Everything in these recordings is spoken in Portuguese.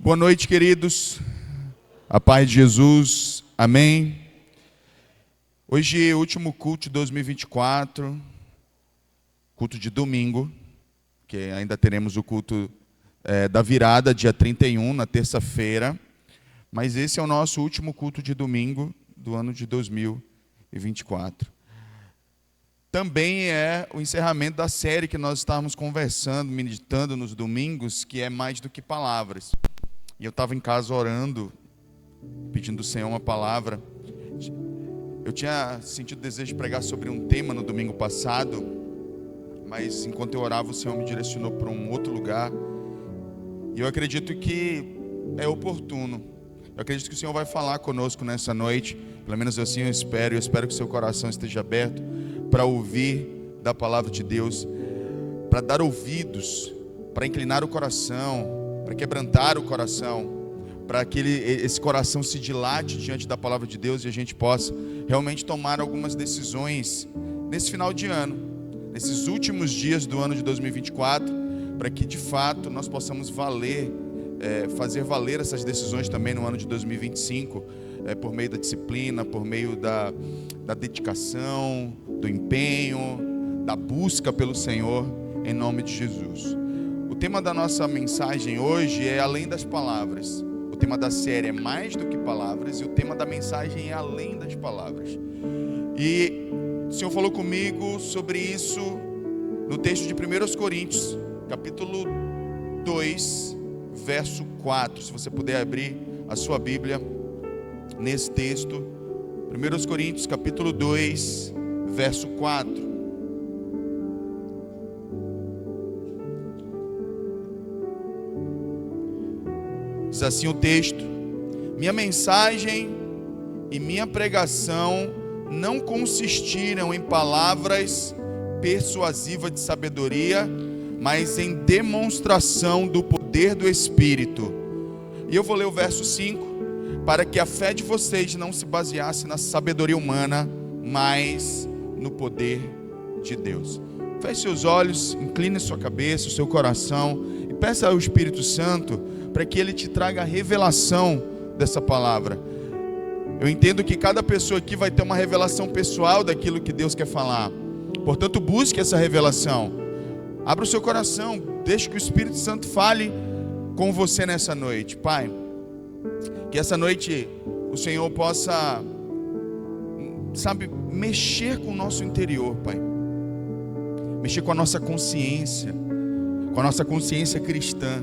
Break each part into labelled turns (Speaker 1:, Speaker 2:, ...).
Speaker 1: Boa noite, queridos. A paz de Jesus. Amém. Hoje é o último culto de 2024, culto de domingo, que ainda teremos o culto da virada, dia 31, na terça-feira. Mas esse é o nosso último culto de domingo do ano de 2024. Também é o encerramento da série que nós estávamos conversando, meditando nos domingos, que é mais do que palavras. E eu estava em casa orando, pedindo ao Senhor uma palavra. Eu tinha sentido desejo de pregar sobre um tema no domingo passado, mas enquanto eu orava, o Senhor me direcionou para um outro lugar. E eu acredito que é oportuno. Eu acredito que o Senhor vai falar conosco nessa noite. Pelo menos assim eu espero. Eu espero que o seu coração esteja aberto para ouvir da palavra de Deus, para dar ouvidos, para inclinar o coração, para quebrantar o coração, para que esse coração se dilate diante da palavra de Deus e a gente possa realmente tomar algumas decisões nesse final de ano, nesses últimos dias do ano de 2024, para que de fato nós possamos fazer valer essas decisões também no ano de 2025, por meio da disciplina, por meio da dedicação, do empenho, da busca pelo Senhor, em nome de Jesus. O tema da nossa mensagem hoje é além das palavras. O tema da série é mais do que palavras e o tema da mensagem é além das palavras. E o Senhor falou comigo sobre isso no texto de 1 Coríntios, capítulo 2, verso 4. Se você puder abrir a sua Bíblia nesse texto, 1 Coríntios, capítulo 2, verso 4. Diz assim o texto: minha mensagem e minha pregação não consistiram em palavras persuasivas de sabedoria, mas em demonstração do poder do Espírito. E eu vou ler o verso 5, para que a fé de vocês não se baseasse na sabedoria humana, mas no poder de Deus. Feche seus olhos, incline sua cabeça, o seu coração e peça ao Espírito Santo para que Ele te traga a revelação dessa palavra. Eu entendo que cada pessoa aqui vai ter uma revelação pessoal daquilo que Deus quer falar. Portanto, busque essa revelação. Abra o seu coração, deixe que o Espírito Santo fale com você nessa noite. Pai, que essa noite o Senhor possa, mexer com o nosso interior, Pai. Mexer com a nossa consciência cristã.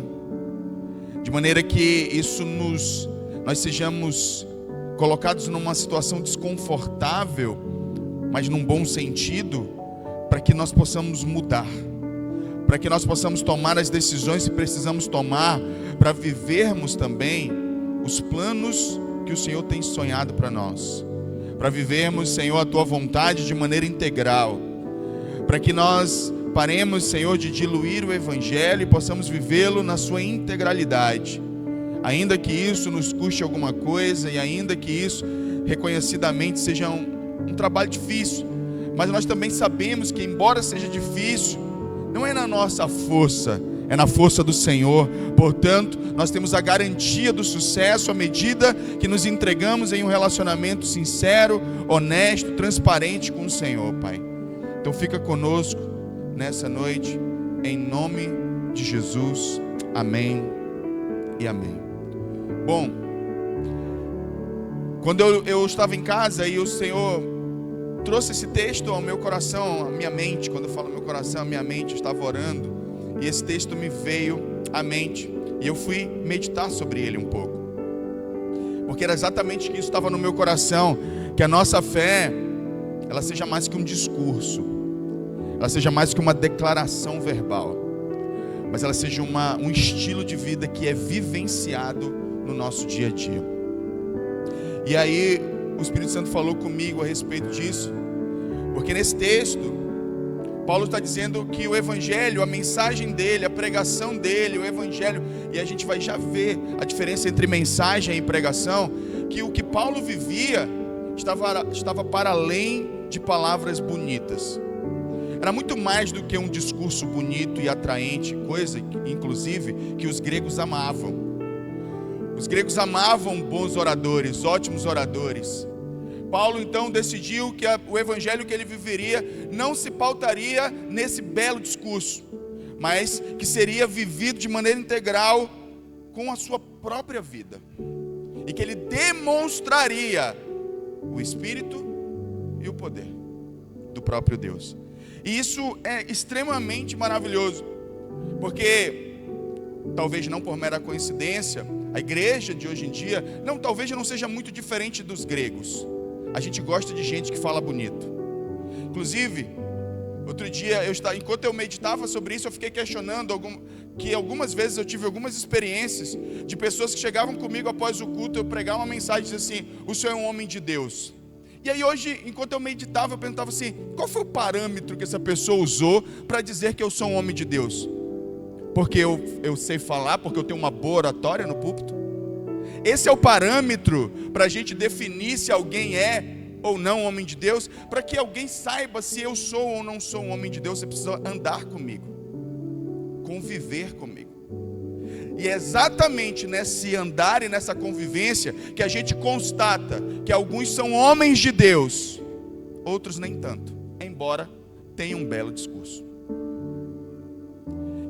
Speaker 1: De maneira que nós sejamos colocados numa situação desconfortável, mas num bom sentido, para que nós possamos mudar, para que nós possamos tomar as decisões que precisamos tomar, para vivermos também os planos que o Senhor tem sonhado para nós, para vivermos, Senhor, a Tua vontade de maneira integral, para que nós paremos, Senhor, de diluir o Evangelho e possamos vivê-lo na sua integralidade. Ainda que isso nos custe alguma coisa e ainda que isso, reconhecidamente, seja um trabalho difícil. Mas nós também sabemos que, embora seja difícil, não é na nossa força, é na força do Senhor. Portanto, nós temos a garantia do sucesso à medida que nos entregamos em um relacionamento sincero, honesto, transparente com o Senhor, Pai. Então fica conosco nessa noite, em nome de Jesus, amém e amém. Bom, quando eu estava em casa e o Senhor trouxe esse texto ao meu coração, à minha mente, quando eu falo meu coração, à minha mente, eu estava orando, e esse texto me veio à mente, e eu fui meditar sobre ele um pouco, porque era exatamente isso que estava no meu coração, que a nossa fé, ela seja mais que um discurso, ela seja mais que uma declaração verbal, mas ela seja um estilo de vida que é vivenciado no nosso dia a dia. E aí o Espírito Santo falou comigo a respeito disso, porque nesse texto Paulo está dizendo que o Evangelho, a mensagem dele, a pregação dele, o Evangelho, e a gente vai já ver a diferença entre mensagem e pregação, que o que Paulo vivia estava para além de palavras bonitas. Era muito mais do que um discurso bonito e atraente, coisa, inclusive, que os gregos amavam. Os gregos amavam bons oradores, ótimos oradores. Paulo então decidiu que o evangelho que ele viveria não se pautaria nesse belo discurso, mas que seria vivido de maneira integral com a sua própria vida. E que ele demonstraria o Espírito e o poder do próprio Deus. E isso é extremamente maravilhoso, porque, talvez não por mera coincidência, a igreja de hoje em dia, talvez não seja muito diferente dos gregos. A gente gosta de gente que fala bonito. Inclusive, outro dia, enquanto eu meditava sobre isso, eu fiquei questionando que algumas vezes eu tive algumas experiências de pessoas que chegavam comigo após o culto, eu pregar uma mensagem e dizia assim: o senhor é um homem de Deus. E aí hoje, enquanto eu meditava, eu perguntava assim: qual foi o parâmetro que essa pessoa usou para dizer que eu sou um homem de Deus? Porque eu sei falar, porque eu tenho uma boa oratória no púlpito? Esse é o parâmetro para a gente definir se alguém é ou não um homem de Deus? Para que alguém saiba se eu sou ou não sou um homem de Deus, você precisa andar comigo, conviver comigo. E é exatamente nesse andar e nessa convivência que a gente constata que alguns são homens de Deus, outros nem tanto, embora tenham um belo discurso.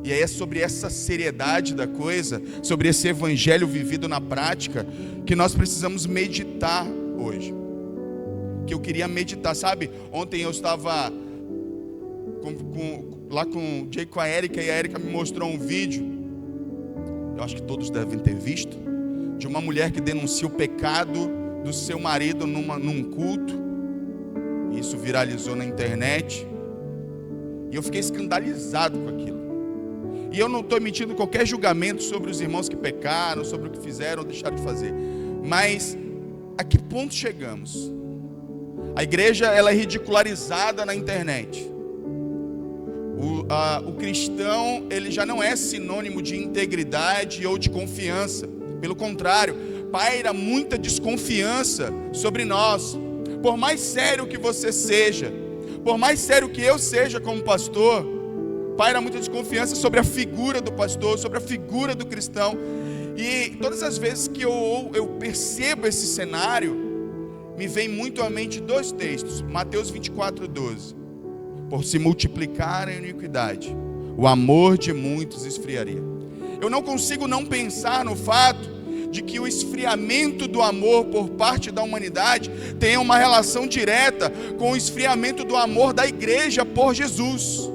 Speaker 1: E aí é sobre essa seriedade da coisa, sobre esse evangelho vivido na prática, que nós precisamos meditar hoje. Que eu queria meditar, sabe? Ontem eu estava lá com o Jay, com a Erika, e a Erika me mostrou um vídeo, eu acho que todos devem ter visto, de uma mulher que denuncia o pecado do seu marido num culto. Isso viralizou na internet, e eu fiquei escandalizado com aquilo. E eu não estou emitindo qualquer julgamento sobre os irmãos que pecaram, sobre o que fizeram ou deixaram de fazer. Mas a que ponto chegamos? A igreja, ela é ridicularizada na internet. O cristão, ele já não é sinônimo de integridade ou de confiança. Pelo contrário, paira muita desconfiança sobre nós. Por mais sério que você seja, por mais sério que eu seja como pastor, paira muita desconfiança sobre a figura do pastor, sobre a figura do cristão. E todas as vezes que eu percebo esse cenário, me vem muito à mente dois textos. Mateus 24:12. Por se multiplicar a iniquidade, o amor de muitos esfriaria. Eu não consigo não pensar no fato de que o esfriamento do amor por parte da humanidade tem uma relação direta com o esfriamento do amor da igreja por Jesus.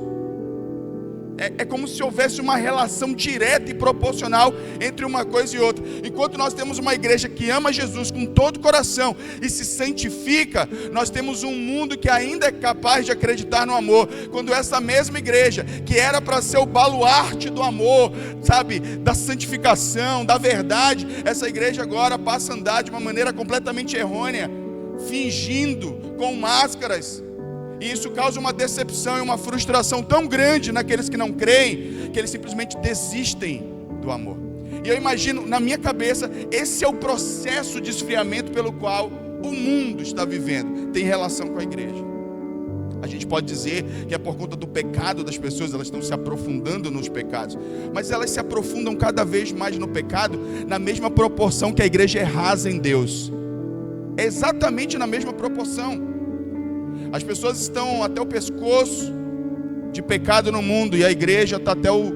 Speaker 1: É como se houvesse uma relação direta e proporcional entre uma coisa e outra. Enquanto nós temos uma igreja que ama Jesus com todo o coração e se santifica, nós temos um mundo que ainda é capaz de acreditar no amor. Quando essa mesma igreja, que era para ser o baluarte do amor, sabe, da santificação, da verdade, essa igreja agora passa a andar de uma maneira completamente errônea, fingindo, com máscaras. E isso causa uma decepção e uma frustração tão grande naqueles que não creem, que eles simplesmente desistem do amor. E eu imagino, na minha cabeça, esse é o processo de esfriamento pelo qual o mundo está vivendo, tem relação com a igreja. A gente pode dizer que é por conta do pecado das pessoas, elas estão se aprofundando nos pecados, mas elas se aprofundam cada vez mais no pecado, na mesma proporção que a igreja é rasa em Deus. É exatamente na mesma proporção. As pessoas estão até o pescoço de pecado no mundo, e a igreja está até o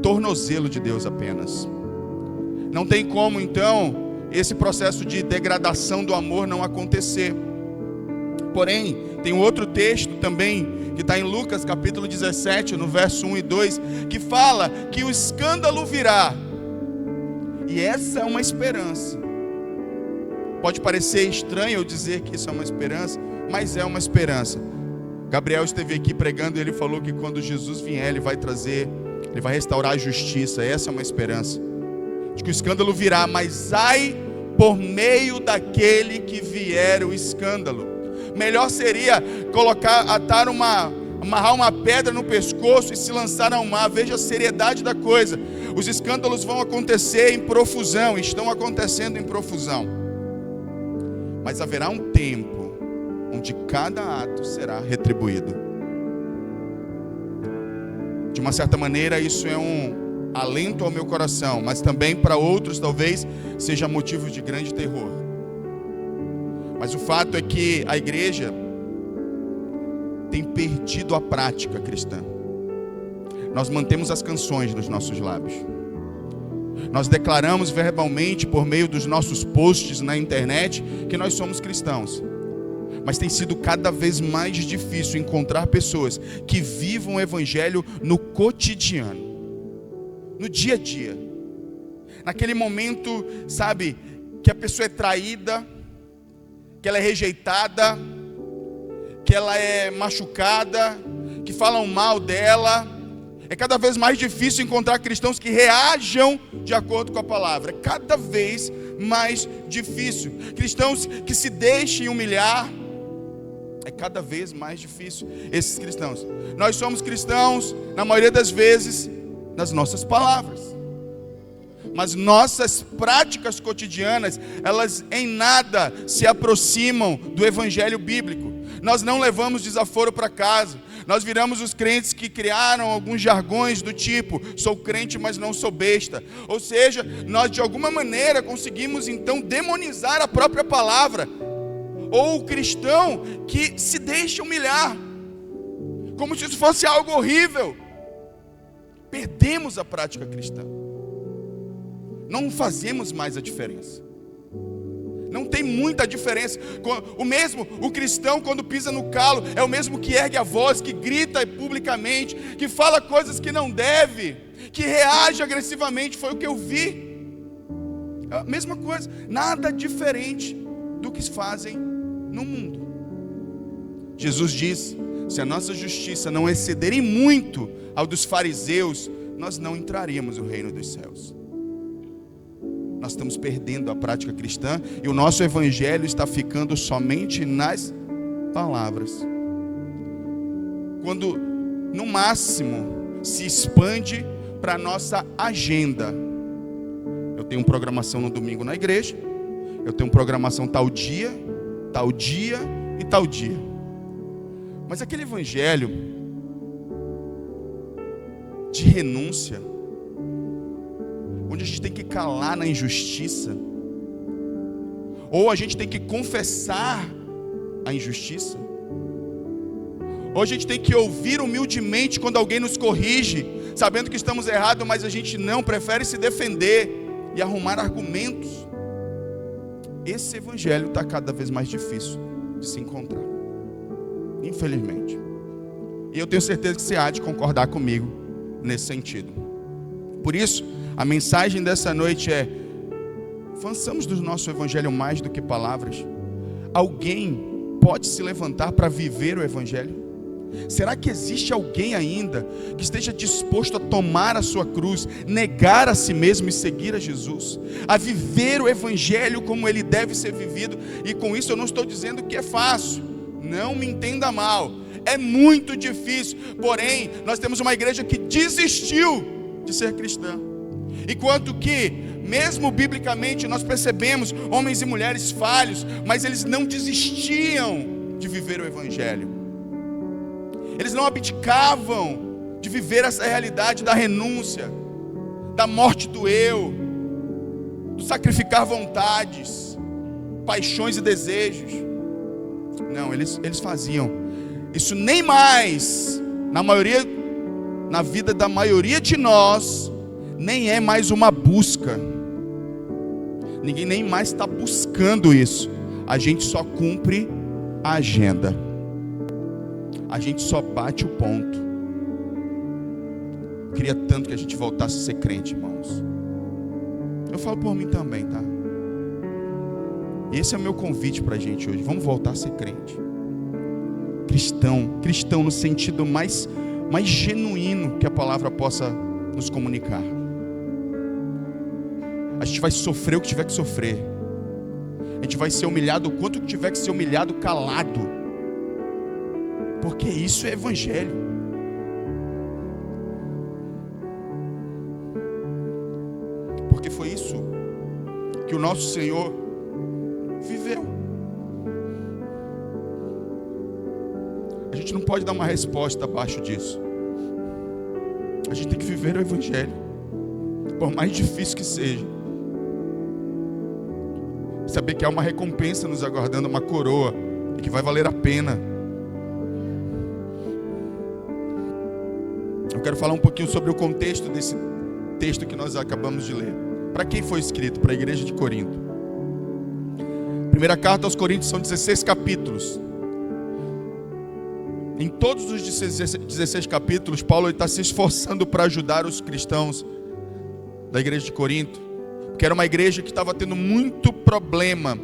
Speaker 1: tornozelo de Deus apenas. Não tem como, então, esse processo de degradação do amor não acontecer. Porém, tem um outro texto também, que está em Lucas capítulo 17, no verso 1 e 2, que fala que o escândalo virá. E essa é uma esperança. Pode parecer estranho eu dizer que isso é uma esperança, mas é uma esperança. Gabriel esteve aqui pregando e ele falou que quando Jesus vier, ele vai restaurar a justiça. Essa é uma esperança, de que o escândalo virá, mas ai por meio daquele que vier o escândalo. Melhor seria amarrar uma pedra no pescoço e se lançar ao mar. Veja a seriedade da coisa. Os escândalos vão acontecer em profusão, estão acontecendo em profusão. Mas haverá um tempo onde cada ato será retribuído. De uma certa maneira, isso é alento ao meu coração, mas também para outros talvez seja motivo de grande terror. Mas o fato é que a igreja tem perdido a prática cristã. Nós mantemos as canções nos nossos lábios. Nós declaramos verbalmente por meio dos nossos posts na internet que nós somos cristãos. Mas tem sido cada vez mais difícil encontrar pessoas que vivam o evangelho no cotidiano, no dia a dia. Naquele momento, sabe, que a pessoa é traída, que ela é rejeitada, que ela é machucada, que falam mal dela. É cada vez mais difícil encontrar cristãos que reajam de acordo com a palavra. É cada vez mais difícil. Cristãos que se deixem humilhar. É cada vez mais difícil esses cristãos. Nós somos cristãos, na maioria das vezes, nas nossas palavras. Mas nossas práticas cotidianas, elas em nada se aproximam do evangelho bíblico. Nós não levamos desaforo para casa. Nós viramos os crentes que criaram alguns jargões do tipo: sou crente, mas não sou besta. Ou seja, nós de alguma maneira conseguimos então demonizar a própria palavra. Ou o cristão que se deixa humilhar, como se isso fosse algo horrível. Perdemos a prática cristã. Não fazemos mais a diferença. Não tem muita diferença. O cristão, quando pisa no calo, é o mesmo que ergue a voz, que grita publicamente, que fala coisas que não deve, que reage agressivamente. Foi o que eu vi. É a mesma coisa, nada diferente do que fazem no mundo. Jesus diz: se a nossa justiça não exceder em muito ao dos fariseus, nós não entraríamos no reino dos céus. Nós estamos perdendo a prática cristã e o nosso evangelho está ficando somente nas palavras. Quando, no máximo, se expande para a nossa agenda. Eu tenho programação no domingo na igreja, eu tenho programação tal dia e tal dia. Mas aquele evangelho de renúncia, onde a gente tem que calar na injustiça, ou a gente tem que confessar a injustiça, ou a gente tem que ouvir humildemente quando alguém nos corrige, sabendo que estamos errados, mas a gente não, prefere se defender e arrumar argumentos. Esse evangelho está cada vez mais difícil de se encontrar, infelizmente. E eu tenho certeza que você há de concordar comigo nesse sentido. Por isso, a mensagem dessa noite é: façamos do nosso evangelho mais do que palavras. Alguém pode se levantar para viver o evangelho? Será que existe alguém ainda que esteja disposto a tomar a sua cruz, negar a si mesmo e seguir a Jesus, a viver o evangelho como ele deve ser vivido? E com isso eu não estou dizendo que é fácil, não me entenda mal, é muito difícil. Porém, nós temos uma igreja que desistiu de ser cristã, enquanto que, mesmo biblicamente, nós percebemos homens e mulheres falhos, mas eles não desistiam de viver o evangelho. Eles não abdicavam de viver essa realidade da renúncia, da morte do eu, do sacrificar vontades, paixões e desejos. Não, eles faziam isso. Nem mais, na vida da maioria de nós, nem é mais uma busca. Ninguém nem mais está buscando isso. A gente só cumpre a agenda. A gente só bate o ponto. Eu queria tanto que a gente voltasse a ser crente, irmãos. Eu falo por mim também, tá? E esse é o meu convite para a gente hoje. Vamos voltar a ser crente. Cristão no sentido mais genuíno que a palavra possa nos comunicar. A gente vai sofrer o que tiver que sofrer. A gente vai ser humilhado o quanto tiver que ser humilhado calado. Porque isso é evangelho. Porque foi isso que o nosso Senhor viveu. A gente não pode dar uma resposta abaixo disso. A gente tem que viver o evangelho. por mais difícil que seja. Saber que há uma recompensa nos aguardando, uma coroa, e que vai valer a pena. Eu quero falar um pouquinho sobre o contexto desse texto que nós acabamos de ler. Para quem foi escrito? Para a igreja de Corinto. Primeira carta aos Coríntios são 16 capítulos. Em todos os 16 capítulos, Paulo está se esforçando para ajudar os cristãos da igreja de Corinto, porque era uma igreja que estava tendo muito problema.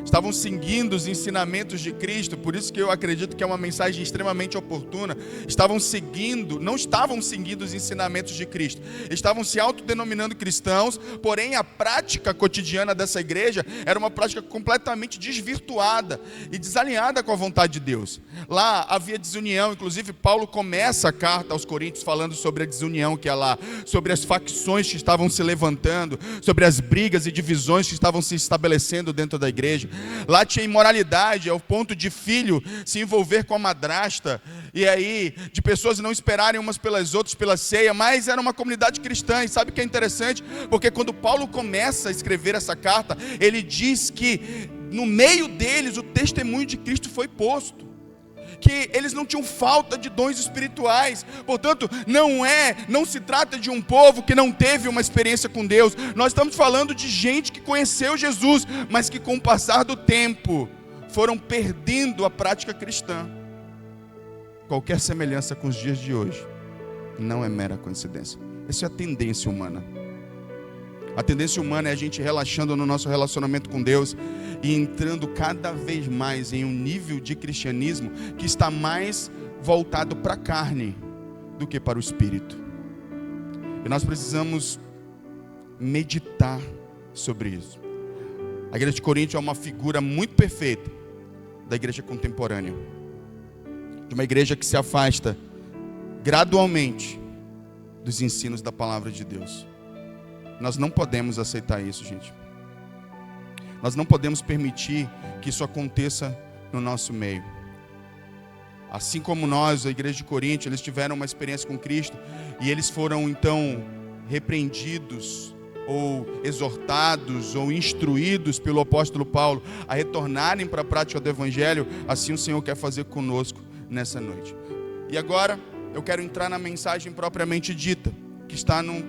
Speaker 1: Estavam seguindo os ensinamentos de Cristo, por isso que eu acredito que é uma mensagem extremamente oportuna. Não estavam seguindo os ensinamentos de Cristo, estavam se autodenominando cristãos, porém a prática cotidiana dessa igreja era uma prática completamente desvirtuada e desalinhada com a vontade de Deus. Lá havia desunião, inclusive Paulo começa a carta aos Coríntios falando sobre a desunião que há lá, sobre as facções que estavam se levantando, sobre as brigas e divisões que estavam se estabelecendo dentro da igreja. Lá tinha imoralidade, ao ponto de filho se envolver com a madrasta, e aí de pessoas não esperarem umas pelas outras pela ceia, mas era uma comunidade cristã. E sabe o que é interessante? Porque quando Paulo começa a escrever essa carta, ele diz que no meio deles o testemunho de Cristo foi posto, que eles não tinham falta de dons espirituais. Portanto, não se trata de um povo que não teve uma experiência com Deus. Nós estamos falando de gente que conheceu Jesus, mas que com o passar do tempo foram perdendo a prática cristã. Qualquer semelhança com os dias de hoje não é mera coincidência. Essa é a tendência humana. A tendência humana é a gente relaxando no nosso relacionamento com Deus e entrando cada vez mais em um nível de cristianismo que está mais voltado para a carne do que para o espírito. E nós precisamos meditar sobre isso. A igreja de Corinto é uma figura muito perfeita da igreja contemporânea, de uma igreja que se afasta gradualmente dos ensinos da palavra de Deus. Nós não podemos aceitar isso, gente. Nós não podemos permitir que isso aconteça no nosso meio. Assim como nós, a igreja de Corinto, eles tiveram uma experiência com Cristo e eles foram então repreendidos ou exortados ou instruídos pelo apóstolo Paulo a retornarem para a prática do evangelho. Assim o Senhor quer fazer conosco nessa noite. E agora eu quero entrar na mensagem propriamente dita, que está no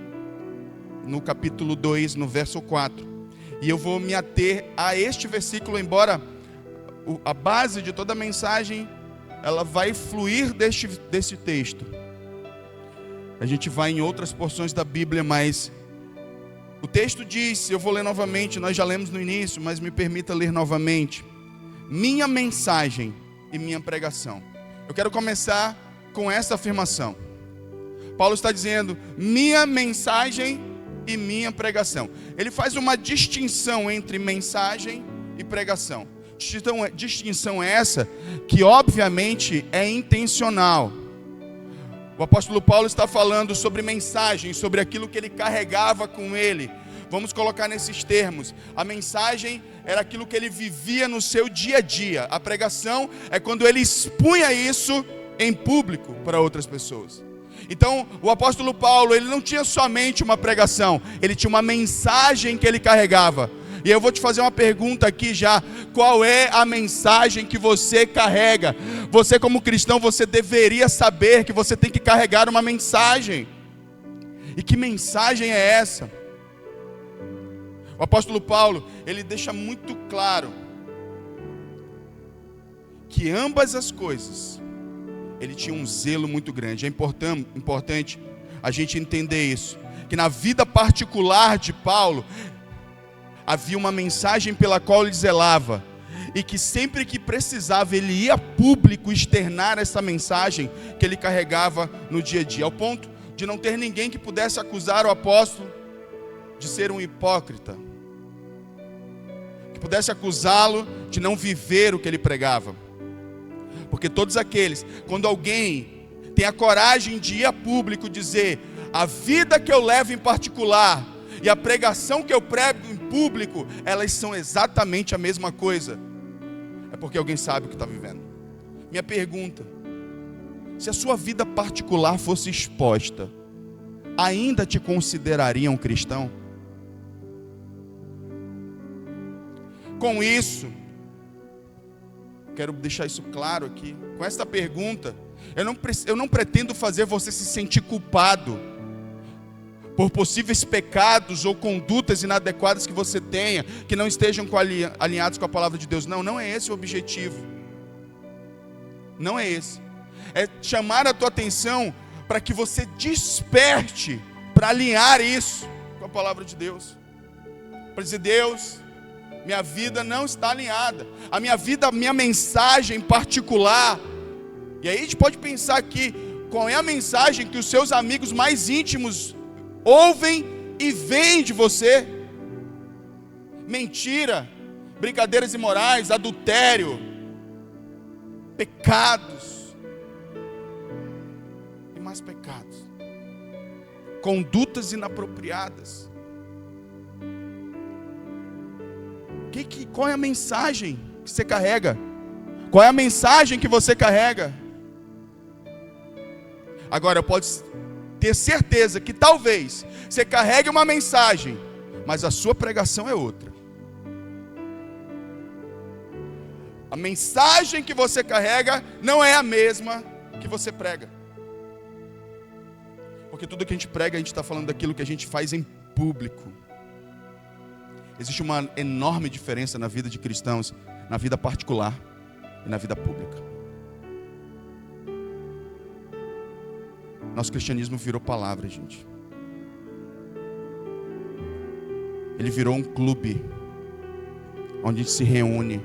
Speaker 1: capítulo 2, no verso 4. E eu vou me ater a este versículo, embora a base de toda a mensagem ela vai fluir desse texto. A gente vai em outras porções da Bíblia, mas o texto diz, eu vou ler novamente, nós já lemos no início, mas me permita ler novamente. Minha mensagem e minha pregação. Eu quero começar com essa afirmação. Paulo está dizendo, minha mensagem e minha pregação. Ele faz uma distinção entre mensagem e pregação. Distinção essa que obviamente é intencional. O apóstolo Paulo está falando sobre mensagem, sobre aquilo que ele carregava com ele. Vamos colocar nesses termos. A mensagem era aquilo que ele vivia no seu dia a dia. A pregação é quando ele expunha isso em público para outras pessoas. Então, o apóstolo Paulo, ele não tinha somente uma pregação, ele tinha uma mensagem que ele carregava. E eu vou te fazer uma pergunta aqui já: qual é a mensagem que você carrega? Você como cristão, você deveria saber que você tem que carregar uma mensagem. E que mensagem é essa? O apóstolo Paulo, ele deixa muito claro que ambas as coisas, ele tinha um zelo muito grande. É importante a gente entender isso, que na vida particular de Paulo havia uma mensagem pela qual ele zelava, e que sempre que precisava ele ia a público externar essa mensagem que ele carregava no dia a dia, ao ponto de não ter ninguém que pudesse acusar o apóstolo de ser um hipócrita, que pudesse acusá-lo de não viver o que ele pregava. Porque todos aqueles, quando alguém tem a coragem de ir a público dizer a vida que eu levo em particular e a pregação que eu prego em público, elas são exatamente a mesma coisa, é porque alguém sabe o que está vivendo. Minha pergunta: se a sua vida particular fosse exposta, ainda te considerariam cristão? Com isso, quero deixar isso claro aqui. Com esta pergunta, eu não pretendo fazer você se sentir culpado por possíveis pecados ou condutas inadequadas que você tenha, que não estejam alinhados com a palavra de Deus. Não é esse o objetivo. Não é esse. É chamar a tua atenção para que você desperte para alinhar isso com a palavra de Deus. Para dizer: Deus, minha vida não está alinhada. A minha vida, a minha mensagem particular. E aí a gente pode pensar aqui, qual é a mensagem que os seus amigos mais íntimos ouvem e veem de você? Mentira, brincadeiras imorais, adultério, pecados e mais pecados, condutas inapropriadas. Qual é a mensagem que você carrega? Qual é a mensagem que você carrega? Agora, pode ter certeza que talvez você carregue uma mensagem, mas a sua pregação é outra. A mensagem que você carrega não é a mesma que você prega. Porque tudo que a gente prega, a gente está falando daquilo que a gente faz em público. Existe uma enorme diferença na vida de cristãos, na vida particular e na vida pública. Nosso cristianismo virou palavra, gente. Ele virou um clube onde a gente se reúne.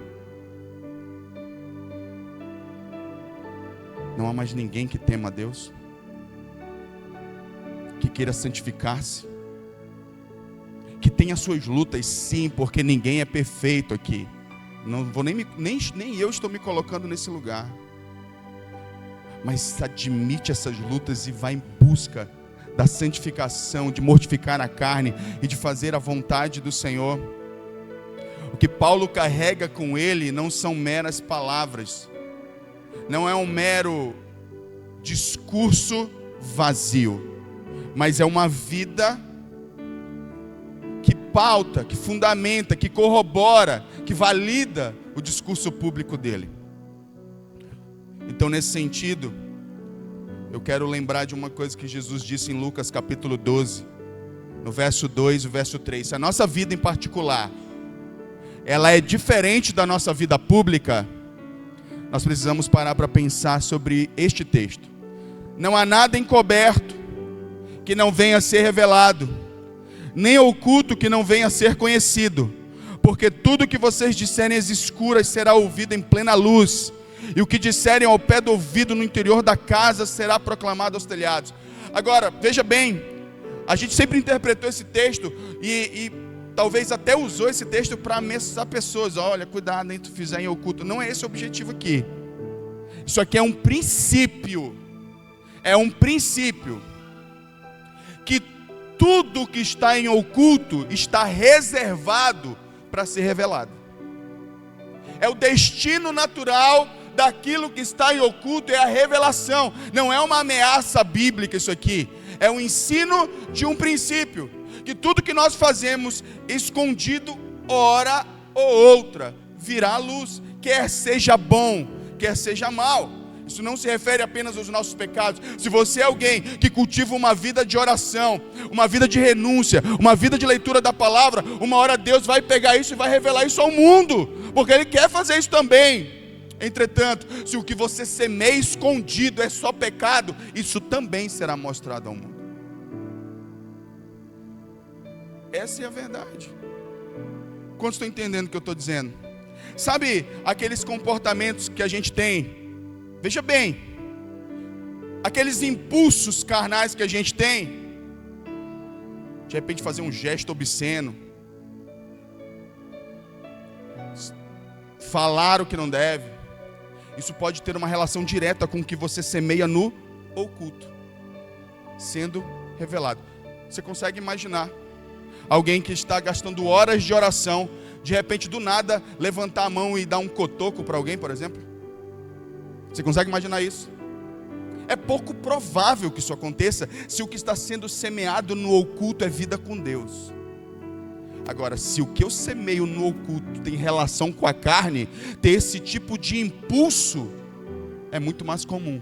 Speaker 1: Não há mais ninguém que tema a Deus, que queira santificar-se, que tenha suas lutas, sim, porque ninguém é perfeito aqui. Não vou nem eu estou me colocando nesse lugar. Mas admite essas lutas e vai em busca da santificação, de mortificar a carne e de fazer a vontade do Senhor. O que Paulo carrega com ele não são meras palavras, não é um mero discurso vazio, mas é uma vida que pauta, que fundamenta, que corrobora, que valida o discurso público dele. Então, nesse sentido, eu quero lembrar de uma coisa que Jesus disse em Lucas capítulo 12, no verso 2 e verso 3. Se a nossa vida em particular, ela é diferente da nossa vida pública, nós precisamos parar para pensar sobre este texto. Não há nada encoberto que não venha a ser revelado, nem oculto que não venha a ser conhecido, porque tudo que vocês disserem às escuras será ouvido em plena luz, e o que disserem ao pé do ouvido no interior da casa será proclamado aos telhados. Agora, veja bem, a gente sempre interpretou esse texto e talvez até usou esse texto para ameaçar pessoas. Olha, cuidado, nem tu fizer em oculto. Não é esse o objetivo aqui. Isso aqui é um princípio. É um princípio que tudo que está em oculto está reservado para ser revelado. É o destino natural daquilo que está em oculto, é a revelação. Não é uma ameaça bíblica isso aqui. É um ensino de um princípio. Que tudo que nós fazemos escondido, hora ou outra, virá à luz. Quer seja bom, quer seja mal. Isso não se refere apenas aos nossos pecados. Se você é alguém que cultiva uma vida de oração, uma vida de renúncia, uma vida de leitura da palavra, uma hora Deus vai pegar isso e vai revelar isso ao mundo, porque Ele quer fazer isso também. Entretanto, se o que você semeia escondido é só pecado, isso também será mostrado ao mundo. Essa é a verdade. Quantos estão entendendo o que eu estou dizendo? Sabe aqueles comportamentos que a gente tem? Veja bem, aqueles impulsos carnais que a gente tem, de repente fazer um gesto obsceno, falar o que não deve, isso pode ter uma relação direta com o que você semeia no oculto, sendo revelado. Você consegue imaginar alguém que está gastando horas de oração, de repente do nada levantar a mão e dar um cotoco para alguém, por exemplo? Você consegue imaginar isso? É pouco provável que isso aconteça se o que está sendo semeado no oculto é vida com Deus. Agora, se o que eu semeio no oculto tem relação com a carne, ter esse tipo de impulso é muito mais comum.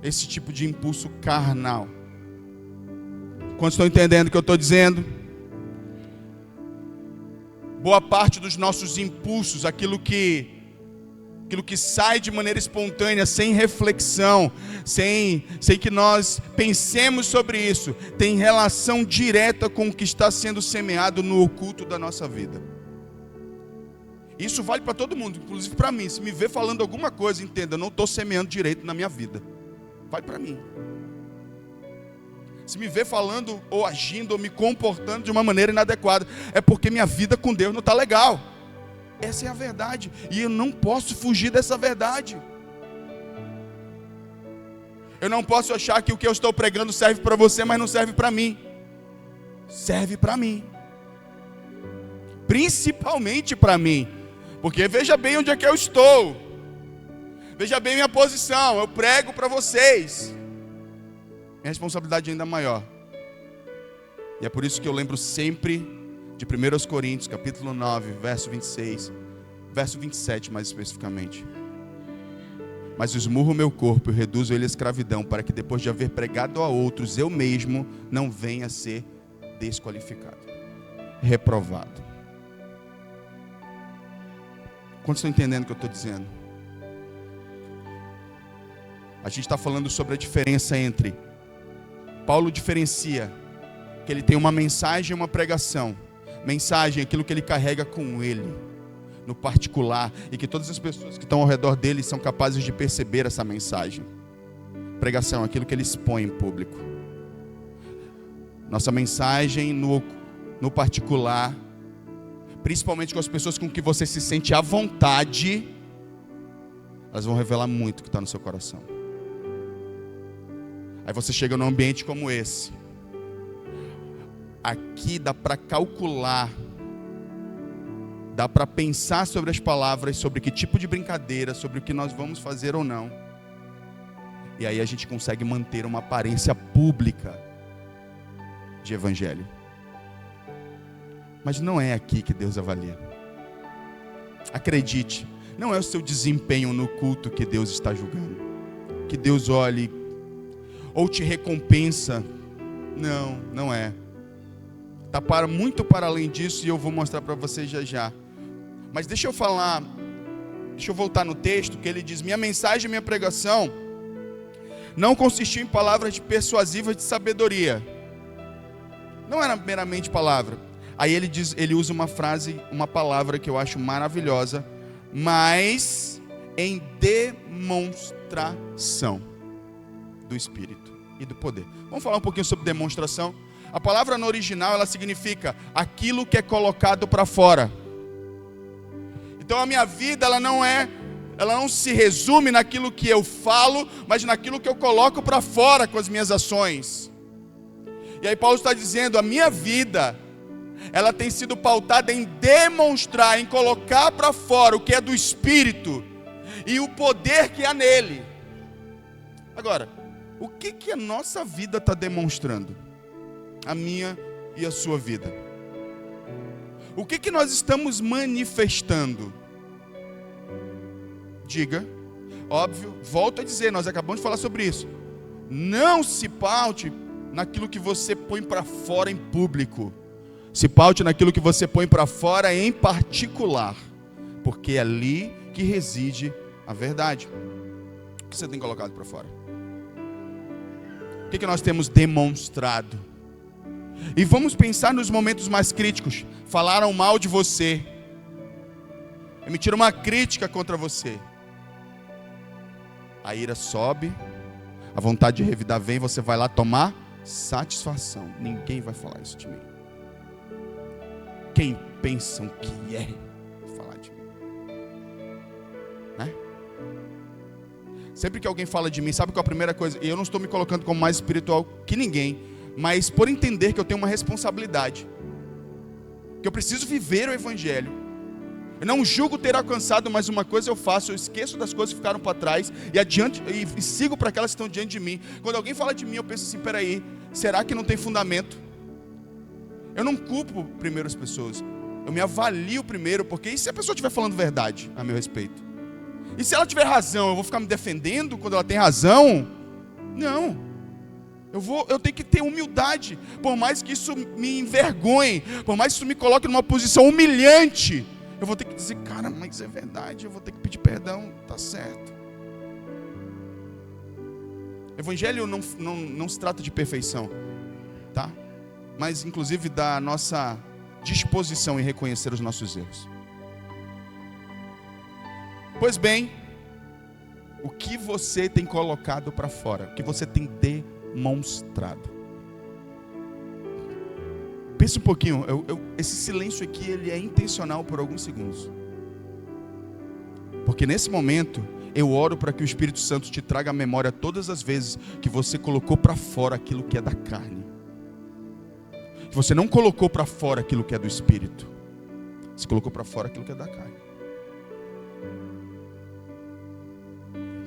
Speaker 1: Esse tipo de impulso carnal. Quantos estão entendendo o que eu estou dizendo? Boa parte dos nossos impulsos, aquilo que sai de maneira espontânea, sem reflexão, sem que nós pensemos sobre isso, tem relação direta com o que está sendo semeado no oculto da nossa vida. Isso vale para todo mundo, inclusive para mim. Se me ver falando alguma coisa, entenda, eu não estou semeando direito na minha vida. Vale para mim. Se me ver falando ou agindo ou me comportando de uma maneira inadequada, é porque minha vida com Deus não está legal. Essa é a verdade, e eu não posso fugir dessa verdade. Eu não posso achar que o que eu estou pregando serve para você, mas não serve para mim. Serve para mim. Principalmente para mim. Porque veja bem onde é que eu estou. Veja bem minha posição. Eu prego para vocês. Minha responsabilidade ainda maior. E é por isso que eu lembro sempre de 1 Coríntios, capítulo 9, verso 26, verso 27 mais especificamente. Mas esmurro o meu corpo e reduzo ele à escravidão, para que depois de haver pregado a outros, eu mesmo não venha a ser desqualificado, reprovado. Quantos estão entendendo o que eu estou dizendo? A gente está falando sobre a diferença entre... Paulo diferencia que ele tem uma mensagem e uma pregação. Mensagem é aquilo que ele carrega com ele, no particular, e que todas as pessoas que estão ao redor dele são capazes de perceber essa mensagem. Pregação é aquilo que ele expõe em público. Nossa mensagem no particular, principalmente com as pessoas com que você se sente à vontade, elas vão revelar muito o que está no seu coração. Aí você chega num ambiente como esse. Aqui dá para calcular, dá para pensar sobre as palavras, sobre que tipo de brincadeira, sobre o que nós vamos fazer ou não. E aí a gente consegue manter uma aparência pública de evangelho. Mas não é aqui que Deus avalia. Acredite, não é o seu desempenho no culto que Deus está julgando. Que Deus olhe ou te recompensa. Não, não é. Está muito para além disso, e eu vou mostrar para vocês já. Mas deixa eu voltar no texto, que ele diz: minha mensagem e minha pregação não consistiu em palavras persuasivas de sabedoria. Não era meramente palavra. Aí ele usa uma palavra que eu acho maravilhosa, mas em demonstração do Espírito e do poder. Vamos falar um pouquinho sobre demonstração. A palavra no original, ela significa aquilo que é colocado para fora. Então a minha vida, ela não se resume naquilo que eu falo, mas naquilo que eu coloco para fora com as minhas ações. E aí Paulo está dizendo, a minha vida, ela tem sido pautada em demonstrar, em colocar para fora o que é do Espírito e o poder que há nele. Agora, o que a nossa vida está demonstrando? A minha e a sua vida. O que nós estamos manifestando? Diga. Óbvio, volto a dizer, nós acabamos de falar sobre isso. Não se paute naquilo que você põe para fora em público. Se paute naquilo que você põe para fora em particular. Porque é ali que reside a verdade. O que você tem colocado para fora? O que nós temos demonstrado? E vamos pensar nos momentos mais críticos. Falaram mal de você, emitiram uma crítica contra você. A ira sobe, a vontade de revidar vem, você vai lá tomar satisfação. Ninguém vai falar isso de mim. Quem pensam que é falar de mim? Né? Sempre que alguém fala de mim, sabe qual é a primeira coisa? E eu não estou me colocando como mais espiritual que ninguém, mas por entender que eu tenho uma responsabilidade, que eu preciso viver o Evangelho, Eu não julgo ter alcançado, mas uma coisa eu faço: eu esqueço das coisas que ficaram para trás e sigo para aquelas que estão diante de mim. Quando alguém fala de mim, eu penso assim: peraí, será que não tem fundamento? Eu não culpo primeiro as pessoas, eu me avalio primeiro, porque e se a pessoa estiver falando verdade a meu respeito? E se ela tiver razão, eu vou ficar me defendendo quando ela tem razão? Não. Eu tenho que ter humildade, por mais que isso me envergonhe, por mais que isso me coloque numa posição humilhante, eu vou ter que dizer: cara, mas é verdade, eu vou ter que pedir perdão, tá certo. Evangelho não se trata de perfeição, tá? Mas inclusive da nossa disposição em reconhecer os nossos erros. Pois bem, o que você tem colocado para fora, o que você tem demonstrado? Pensa um pouquinho, esse silêncio aqui, ele é intencional por alguns segundos. Porque nesse momento, eu oro para que o Espírito Santo te traga à memória todas as vezes que você colocou para fora aquilo que é da carne. Que você não colocou para fora aquilo que é do Espírito. Você colocou para fora aquilo que é da carne.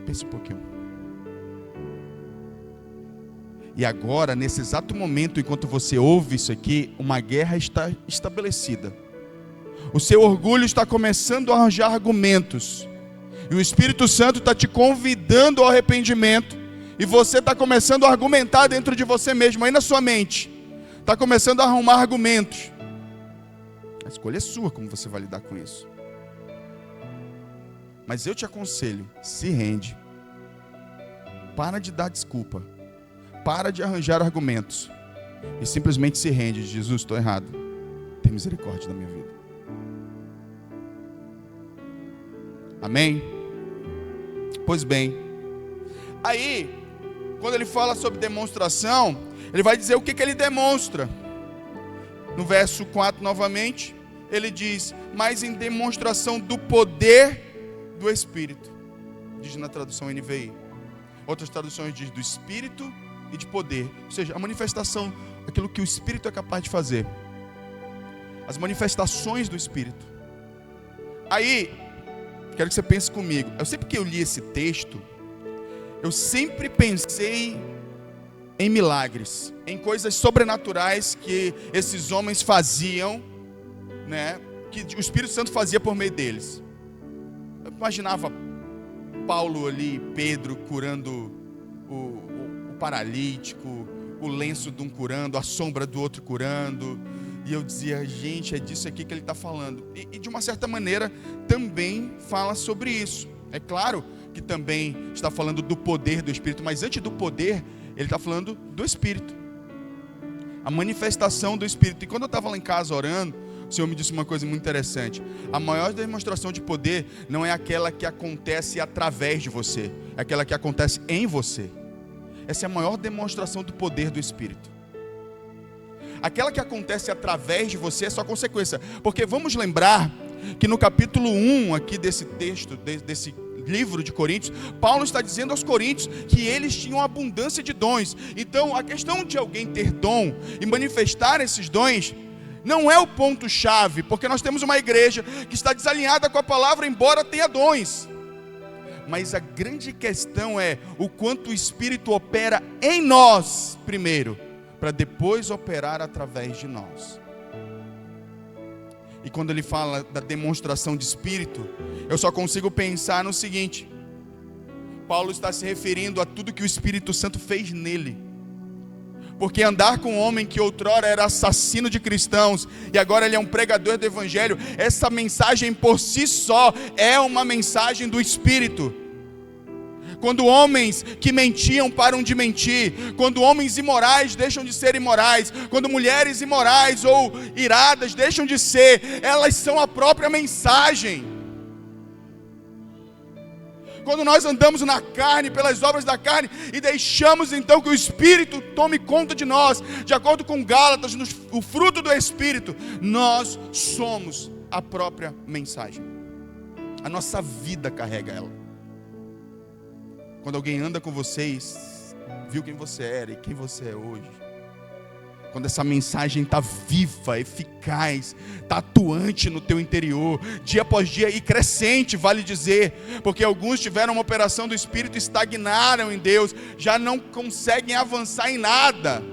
Speaker 1: Pensa um pouquinho. E agora, nesse exato momento, enquanto você ouve isso aqui, uma guerra está estabelecida. O seu orgulho está começando a arranjar argumentos. E o Espírito Santo está te convidando ao arrependimento. E você está começando a argumentar dentro de você mesmo, aí na sua mente. Está começando a arrumar argumentos. A escolha é sua, como você vai lidar com isso. Mas eu te aconselho, se rende. Para de dar desculpa. Para de arranjar argumentos. E simplesmente se rende. Jesus, estou errado. Tem misericórdia da minha vida. Amém? Pois bem. Aí, quando ele fala sobre demonstração, ele vai dizer o que ele demonstra. No verso 4 novamente, ele diz: mas em demonstração do poder do Espírito. Diz na tradução NVI. Outras traduções diz do Espírito e de poder. Ou seja, a manifestação, aquilo que o Espírito é capaz de fazer. As manifestações do Espírito. Aí, quero que você pense comigo. Sempre que eu li esse texto, eu sempre pensei em milagres, em coisas sobrenaturais que esses homens faziam, né, que o Espírito Santo fazia por meio deles. Eu imaginava Paulo ali, Pedro curando o paralítico, o lenço de um curando, a sombra do outro curando. E eu dizia: gente, é disso aqui que ele está falando. E de uma certa maneira também fala sobre isso. É claro que também está falando do poder do Espírito, mas antes do poder, ele está falando do Espírito. A manifestação do Espírito. E quando eu estava lá em casa orando, o Senhor me disse uma coisa muito interessante. A maior demonstração de poder não é aquela que acontece através de você, é aquela que acontece em você. Essa é a maior demonstração do poder do Espírito. Aquela que acontece através de você é só consequência. Porque vamos lembrar que no capítulo 1 aqui desse texto, desse livro de Coríntios, Paulo está dizendo aos coríntios que eles tinham abundância de dons. Então a questão de alguém ter dom e manifestar esses dons não é o ponto-chave, porque nós temos uma igreja que está desalinhada com a palavra, embora tenha dons. Mas a grande questão é o quanto o Espírito opera em nós primeiro, para depois operar através de nós. E quando ele fala da demonstração de Espírito, eu só consigo pensar no seguinte: Paulo está se referindo a tudo que o Espírito Santo fez nele. Porque andar com um homem que outrora era assassino de cristãos e agora ele é um pregador do Evangelho, essa mensagem por si só é uma mensagem do Espírito. Quando homens que mentiam param de mentir, quando homens imorais deixam de ser imorais, quando mulheres imorais ou iradas deixam de ser, elas são a própria mensagem. Quando nós andamos na carne, pelas obras da carne, e deixamos então que o Espírito tome conta de nós, de acordo com Gálatas, o fruto do Espírito, nós somos a própria mensagem. A nossa vida carrega ela. Quando alguém anda com vocês, viu quem você era e quem você é hoje, Quando essa mensagem está viva, eficaz, está atuante no teu interior, dia após dia, e crescente, vale dizer, porque alguns tiveram uma operação do Espírito e estagnaram em Deus, já não conseguem avançar em nada.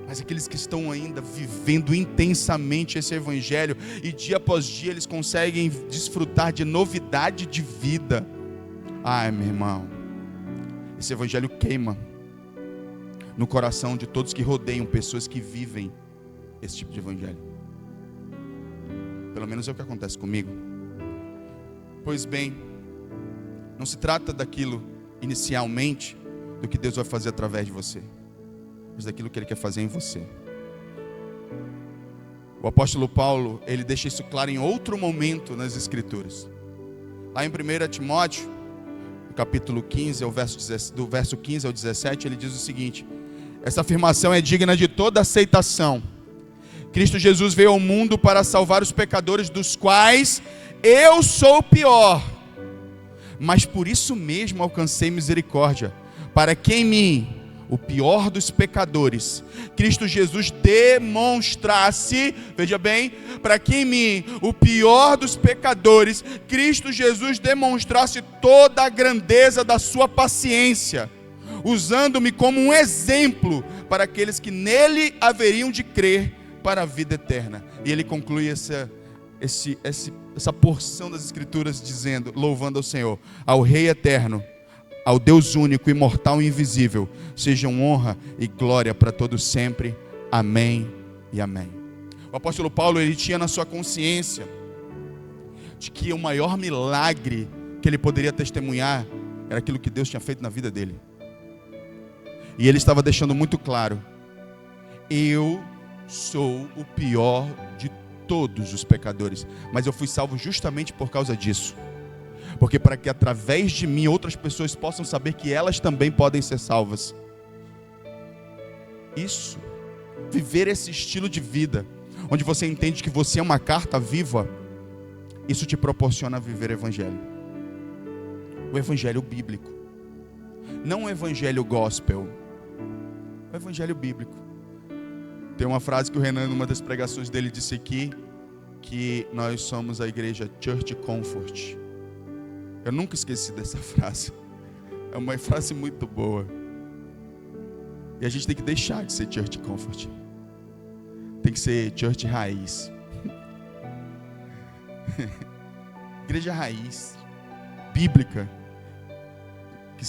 Speaker 1: Mas aqueles que estão ainda vivendo intensamente esse Evangelho, e dia após dia eles conseguem desfrutar de novidade de vida. Ai, meu irmão, esse Evangelho queima no coração de todos que rodeiam pessoas que vivem esse tipo de Evangelho. Pelo menos é o que acontece comigo. Pois bem, não se trata daquilo inicialmente, do que Deus vai fazer através de você, mas daquilo que Ele quer fazer em você. O apóstolo Paulo, ele deixa isso claro em outro momento nas Escrituras. Lá em 1 Timóteo, no capítulo 15, do verso 15 ao 17, ele diz o seguinte: essa afirmação é digna de toda aceitação. Cristo Jesus veio ao mundo para salvar os pecadores, dos quais eu sou o pior. Mas por isso mesmo alcancei misericórdia, para que em mim, o pior dos pecadores, Cristo Jesus demonstrasse, veja bem, para que em mim, o pior dos pecadores, Cristo Jesus demonstrasse toda a grandeza da sua paciência, usando-me como um exemplo para aqueles que nele haveriam de crer para a vida eterna. E ele conclui essa porção das Escrituras dizendo, louvando ao Senhor, ao Rei eterno, ao Deus único, imortal e invisível, sejam honra e glória para todos sempre. Amém e amém. O apóstolo Paulo, ele tinha na sua consciência de que o maior milagre que ele poderia testemunhar era aquilo que Deus tinha feito na vida dele. E ele estava deixando muito claro: eu sou o pior de todos os pecadores, mas eu fui salvo justamente por causa disso. Porque para que através de mim outras pessoas possam saber que elas também podem ser salvas. Isso, viver esse estilo de vida, onde você entende que você é uma carta viva, isso te proporciona viver o Evangelho. O Evangelho bíblico. Não o Evangelho gospel. O Evangelho bíblico. Tem uma frase que o Renan, numa das pregações dele, disse aqui, que nós somos a igreja Church Comfort. Eu nunca esqueci dessa frase. É uma frase muito boa. E a gente tem que deixar de ser Church Comfort. Tem que ser Church Raiz. Igreja raiz, bíblica, que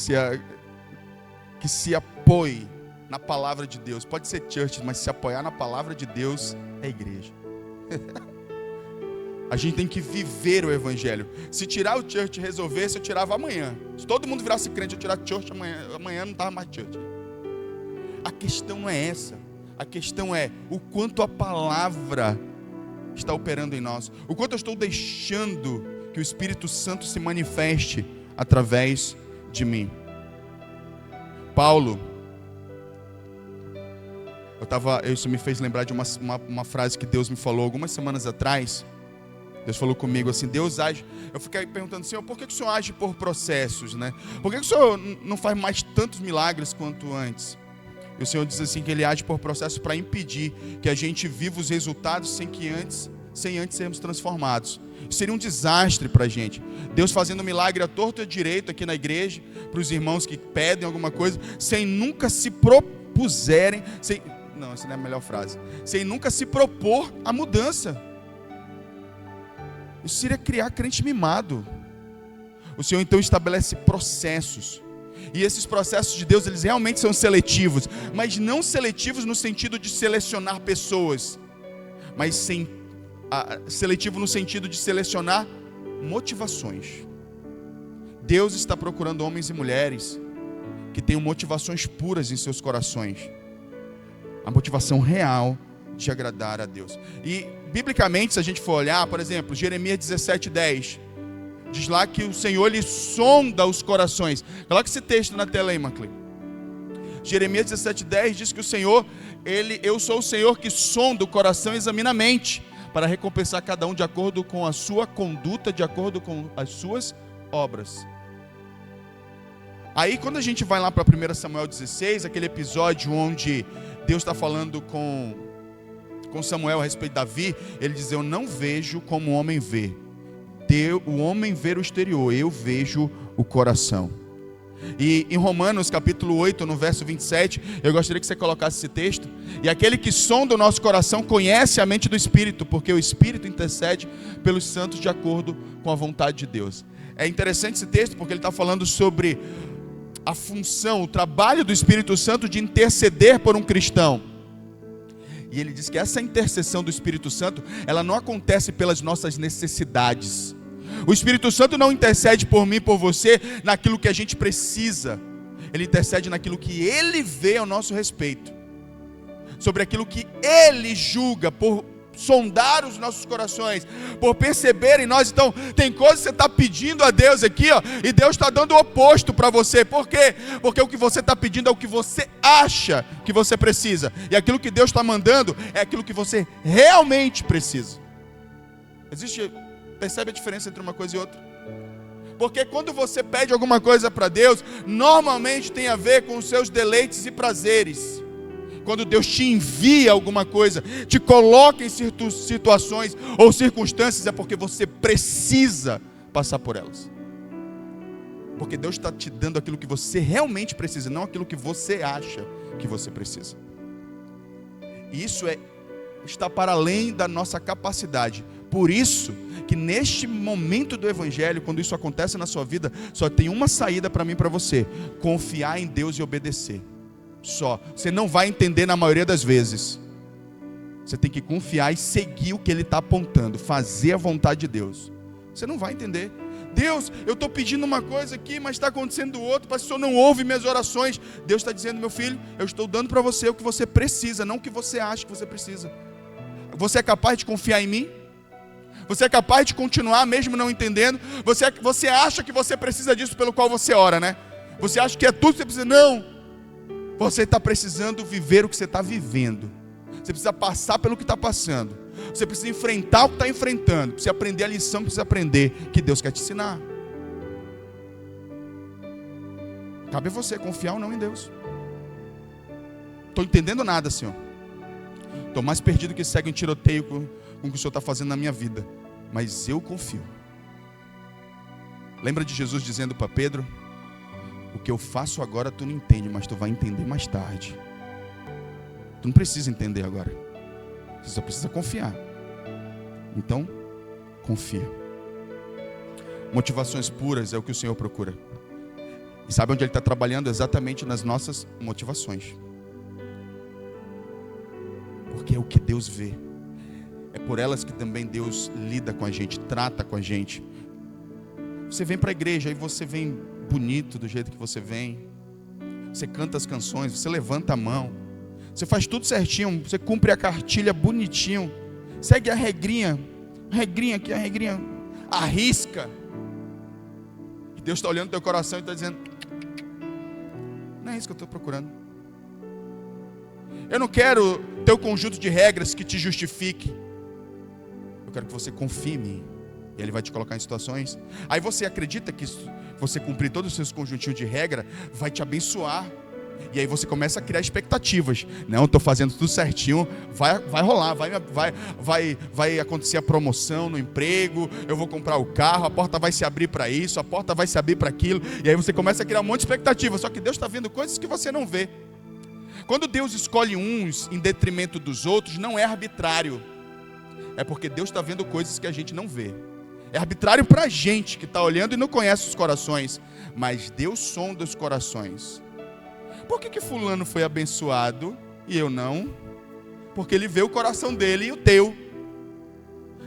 Speaker 1: se apoie na palavra de Deus. Pode ser church, mas se apoiar na palavra de Deus é igreja. A gente tem que viver o Evangelho. Se tirar o church e resolvesse, eu tirava amanhã. Se todo mundo virasse crente, eu tirar church amanhã não estava mais church. A questão não é essa. A questão é o quanto a palavra está operando em nós. O quanto eu estou deixando que o Espírito Santo se manifeste através de mim. Paulo, isso me fez lembrar de uma frase que Deus me falou algumas semanas atrás. Deus falou comigo assim: Deus age. Eu fiquei perguntando, Senhor, por que o Senhor age por processos, né? Por que o Senhor não faz mais tantos milagres quanto antes? E o Senhor diz assim, que Ele age por processos para impedir que a gente viva os resultados sem antes sermos transformados. Isso seria um desastre para a gente. Deus fazendo milagre à torto e à direito aqui na igreja, para os irmãos que pedem alguma coisa, sem nunca se propuserem, não, essa não é a melhor frase, sem nunca se propor a mudança. Isso seria criar crente mimado. O Senhor então estabelece processos. E esses processos de Deus, eles realmente são seletivos. Mas não seletivos no sentido de selecionar pessoas, mas seletivo no sentido de selecionar motivações. Deus está procurando homens e mulheres que tenham motivações puras em seus corações. A motivação real de agradar a Deus. E biblicamente, se a gente for olhar, por exemplo, Jeremias 17:10, diz lá que o Senhor lhe sonda os corações. Coloca esse texto na tela aí, Maclay. Jeremias 17:10 diz que o Senhor, eu sou o Senhor que sonda o coração e examina a mente, para recompensar cada um de acordo com a sua conduta, de acordo com as suas obras. Aí quando a gente vai lá para 1 Samuel 16, aquele episódio onde Deus está falando com Samuel a respeito de Davi, ele diz: eu não vejo como o homem vê. O homem vê o exterior, eu vejo o coração. E em Romanos capítulo 8, no verso 27, eu gostaria que você colocasse esse texto. E aquele que sonda o nosso coração conhece a mente do Espírito, porque o Espírito intercede pelos santos de acordo com a vontade de Deus. É interessante esse texto porque ele está falando sobre a função, o trabalho do Espírito Santo de interceder por um cristão. E ele diz que essa intercessão do Espírito Santo, ela não acontece pelas nossas necessidades. O Espírito Santo não intercede por mim, por você, naquilo que a gente precisa. Ele intercede naquilo que Ele vê ao nosso respeito. Sobre aquilo que Ele julga, por sondar os nossos corações, por perceber em nós. Então, tem coisas que você está pedindo a Deus aqui, ó, e Deus está dando o oposto para você. Por quê? Porque o que você está pedindo é o que você acha que você precisa. E aquilo que Deus está mandando é aquilo que você realmente precisa. Percebe a diferença entre uma coisa e outra? Porque quando você pede alguma coisa para Deus, normalmente tem a ver com os seus deleites e prazeres. Quando Deus te envia alguma coisa, te coloca em situações ou circunstâncias, é porque você precisa passar por elas. Porque Deus está te dando aquilo que você realmente precisa, não aquilo que você acha que você precisa. E isso está para além da nossa capacidade. Por isso que neste momento do Evangelho, quando isso acontece na sua vida, só tem uma saída para mim e para você: confiar em Deus e obedecer. Só. Você não vai entender na maioria das vezes. Você tem que confiar e seguir o que Ele está apontando, fazer a vontade de Deus. Você não vai entender. Deus, eu estou pedindo uma coisa aqui, mas está acontecendo outra, mas o Senhor não ouve minhas orações. Deus está dizendo: meu filho, eu estou dando para você o que você precisa, não o que você acha que você precisa. Você é capaz de confiar em mim? Você é capaz de continuar mesmo não entendendo? Você acha que você precisa disso pelo qual você ora, né? Você acha que é tudo que você precisa? Não. Você está precisando viver o que você está vivendo. Você precisa passar pelo que está passando. Você precisa enfrentar o que está enfrentando. Precisa aprender a lição que precisa aprender, que Deus quer te ensinar. Cabe a você confiar ou não em Deus. Estou entendendo nada, Senhor. Estou mais perdido que segue um tiroteio com o que o Senhor está fazendo na minha vida. Mas eu confio. Lembra de Jesus dizendo para Pedro: o que eu faço agora tu não entende, mas tu vai entender mais tarde. Tu não precisa entender agora. Você só precisa confiar. Então, confia. Motivações puras é o que o Senhor procura. E sabe onde Ele está trabalhando? Exatamente nas nossas motivações. Porque é o que Deus vê. É por elas que também Deus lida com a gente, trata com a gente. Você vem para a igreja, aí você vem bonito do jeito que você vem. Você canta as canções, você levanta a mão. Você faz tudo certinho, você cumpre a cartilha bonitinho. Segue a regrinha aqui, a regrinha. Arrisca. E Deus está olhando no teu coração e está dizendo: não é isso que eu estou procurando. Eu não quero teu conjunto de regras que te justifique. Eu quero que você confie em mim. E Ele vai te colocar em situações. Aí você acredita que você cumprir todos os seus conjuntinhos de regra vai te abençoar. E aí você começa a criar expectativas. Não, estou fazendo tudo certinho. Vai rolar, vai acontecer a promoção no emprego. Eu vou comprar o carro, a porta vai se abrir para isso, a porta vai se abrir para aquilo. E aí você começa a criar um monte de expectativa. Só que Deus está vendo coisas que você não vê. Quando Deus escolhe uns em detrimento dos outros, não é arbitrário. É porque Deus está vendo coisas que a gente não vê. É arbitrário para a gente que está olhando e não conhece os corações. Mas Deus sonda os corações. Por que fulano foi abençoado e eu não? Porque Ele vê o coração dele e o teu.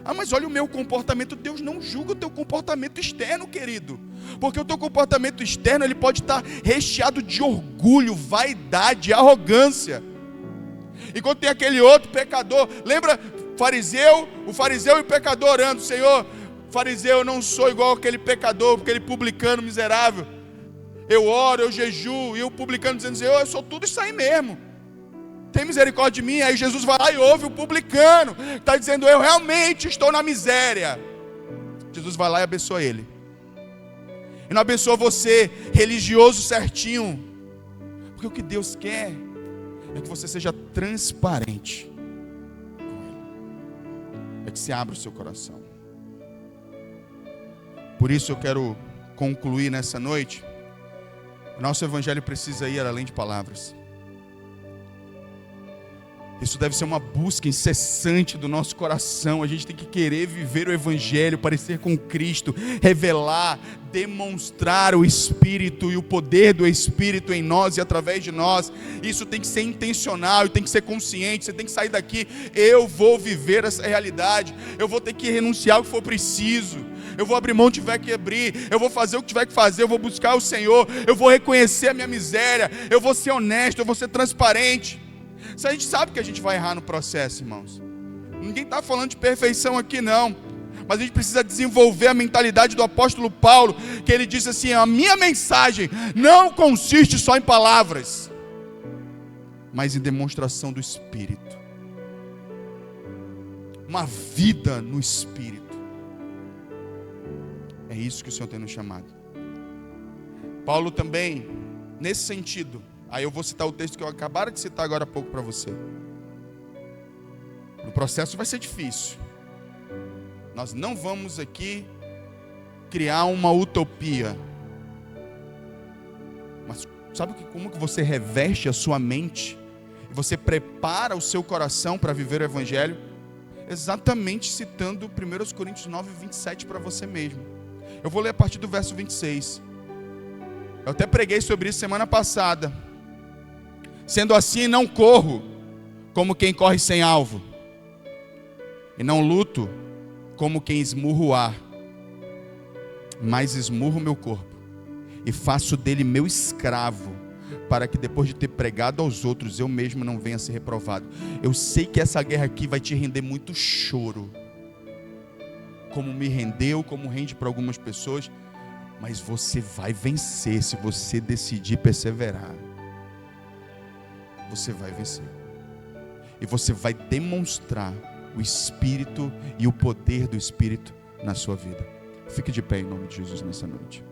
Speaker 1: Ah, mas olha o meu comportamento. Deus não julga o teu comportamento externo, querido. Porque o teu comportamento externo, ele pode estar recheado de orgulho, vaidade, arrogância. Enquanto tem aquele outro pecador, lembra o fariseu e o pecador orando: Senhor, fariseu, eu não sou igual aquele pecador, aquele publicano miserável. Eu oro, eu jejuo, e o publicano dizendo: Senhor, eu sou tudo isso aí mesmo. Tem misericórdia de mim. Aí Jesus vai lá e ouve o publicano, está dizendo: eu realmente estou na miséria. Jesus vai lá e abençoa ele. E não abençoa você, religioso certinho. Porque o que Deus quer é que você seja transparente com Ele. É que você abra o seu coração. Por isso eu quero concluir nessa noite. O nosso evangelho precisa ir além de palavras. Isso deve ser uma busca incessante do nosso coração. A gente tem que querer viver o evangelho, parecer com Cristo, revelar, demonstrar o Espírito e o poder do Espírito em nós e através de nós. Isso tem que ser intencional e tem que ser consciente. Você tem que sair daqui: eu vou viver essa realidade, eu vou ter que renunciar o que for preciso, eu vou abrir mão o que tiver que abrir, eu vou fazer o que tiver que fazer, eu vou buscar o Senhor, eu vou reconhecer a minha miséria, eu vou ser honesto, eu vou ser transparente. Se a gente sabe que a gente vai errar no processo, irmãos. Ninguém está falando de perfeição aqui não, mas a gente precisa desenvolver a mentalidade do apóstolo Paulo, que ele disse assim: a minha mensagem não consiste só em palavras, mas em demonstração do Espírito, uma vida no Espírito. É isso que o Senhor tem nos chamado. Paulo também, nesse sentido, aí eu vou citar o texto que eu acabaram de citar agora há pouco para você. O processo vai ser difícil. Nós não vamos aqui criar uma utopia. Mas sabe como que você reveste a sua mente? E você prepara o seu coração para viver o Evangelho? Exatamente citando 1 Coríntios 9, 27 para você mesmo. Eu vou ler a partir do verso 26. Eu até preguei sobre isso semana passada. Sendo assim, não corro como quem corre sem alvo, e não luto como quem esmurra o ar, mas esmurro meu corpo e faço dele meu escravo, para que depois de ter pregado aos outros, eu mesmo não venha a ser reprovado. Eu sei que essa guerra aqui vai te render muito choro, como me rendeu, como rende para algumas pessoas, mas você vai vencer se você decidir perseverar. Você vai vencer. E você vai demonstrar o Espírito e o poder do Espírito na sua vida. Fique de pé em nome de Jesus nessa noite.